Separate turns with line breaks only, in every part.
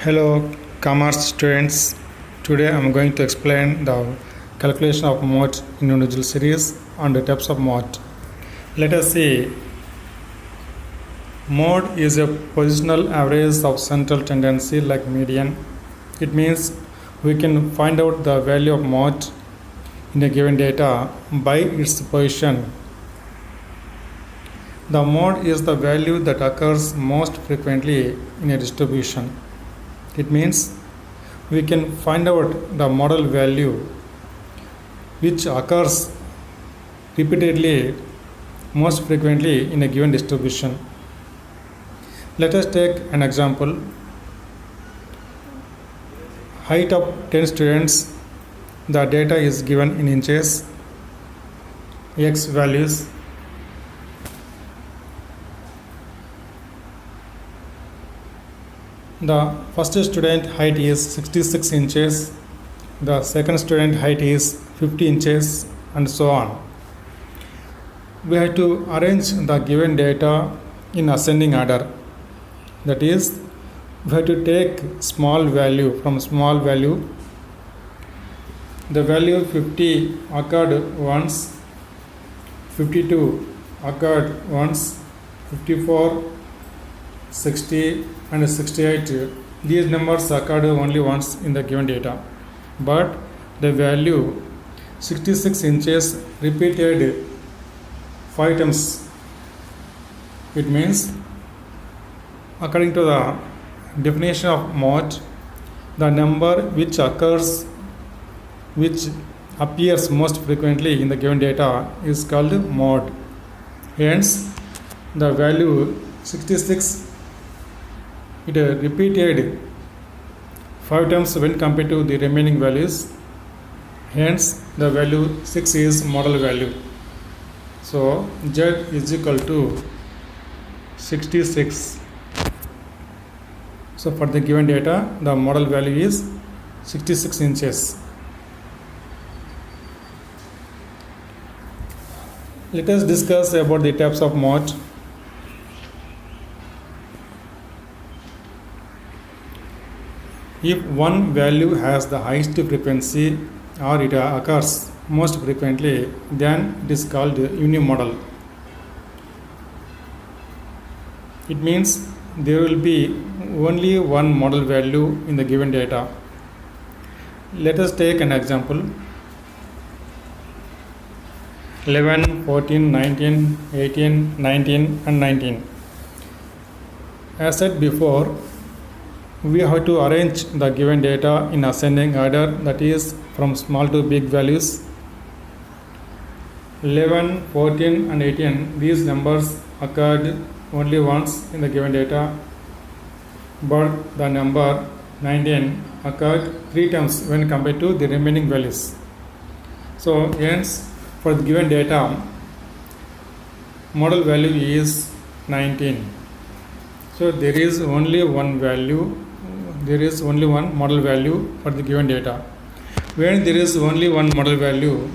Hello, commerce students. Today I am going to explain the calculation of mode in individual series and the types of mode. Let us see. Mode is a positional average of central tendency like median. It means we can find out the value of mode in a given data by its position. The mode is the value that occurs most frequently in a distribution. It means we can find out the model value which occurs repeatedly most frequently in a given distribution. Let us take an example. Height of 10 students. The data is given in inches. X values. The first student height is 66 inches, the second student height is 50 inches, and so on. We have to arrange the given data in ascending order. That is, we have to take small value from small value. The value 50 occurred once, 52 occurred once, 54, 60 and 68. These numbers occurred only once in the given data, but the value 66 inches repeated 5 times. It means, according to the definition of mode, the number which appears most frequently in the given data is called mode. Hence, the value 66 it repeated 5 times when compared to the remaining values. Hence, the value 6 is model value. So, Z is equal to 66. So, for the given data, the model value is 66 inches. Let us discuss about the types of mode. If one value has the highest frequency or it occurs most frequently, then it is called unimodal. It means there will be only one model value in the given data. Let us take an example. 11, 14, 19, 18, 19 and 19. As said before, we have to arrange the given data in ascending order, that is from small to big values. 11, 14 and 18, these numbers occurred only once in the given data, but the number 19 occurred 3 times when compared to the remaining values. So hence, for the given data, model value is 19. So there is only one model value for the given data. When there is only one model value,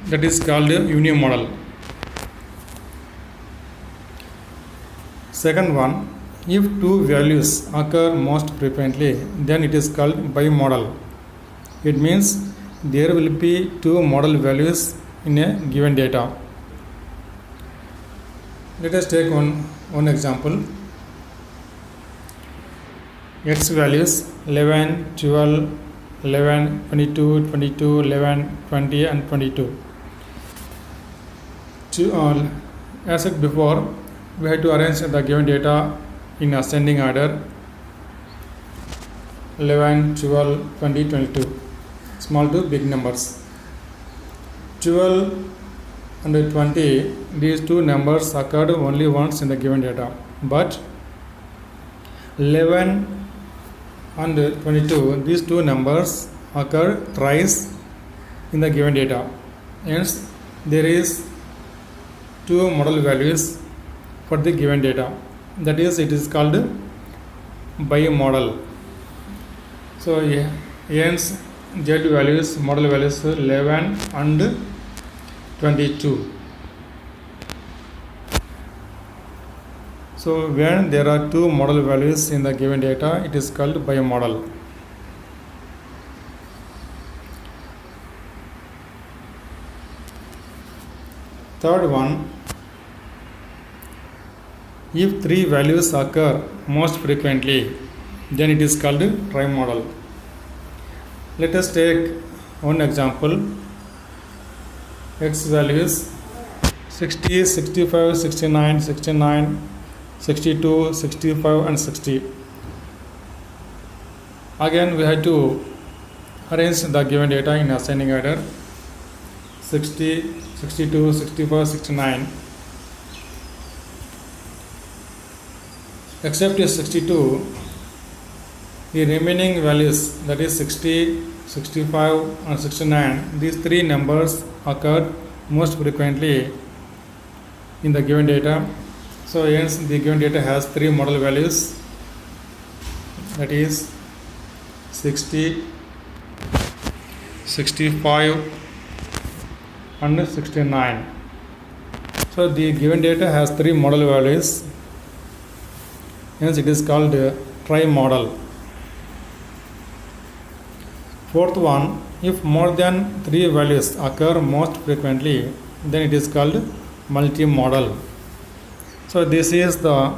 that is called unimodal. Second one, if two values occur most frequently, then it is called bimodal. It means there will be two model values in a given data. Let us take one example. X values 11, 12, 11, 22, 22, 11, 20 and 22. As said before, we have to arrange the given data in ascending order. 11, 12, 20, 22. Small to big numbers. 12 and 20, these two numbers occurred only once in the given data, but 11 and 22, these two numbers occur thrice in the given data. Hence, there is two model values for the given data. That is, it is called bimodal. So, hence, Z values, model values 11 and 22. So when there are two model values in the given data, it is called bimodal. Third one, if three values occur most frequently, then it is called trimodal. Let us take one example. X values 60, 65, 69, 69, 62, 65 and 60. Again we have to arrange the given data in ascending order. 60, 62, 65, 69. Except 62, the remaining values, that is 60, 65 and 69, these three numbers occur most frequently in the given data. So hence the given data has three model values, that is 60, 65 and 69. So the given data has three model values, hence it is called trimodal. Fourth one, if more than three values occur most frequently, then it is called multimodal. So this is the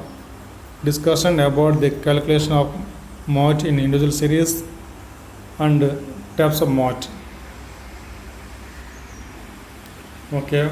discussion about the calculation of mode in individual series and types of mode. Okay.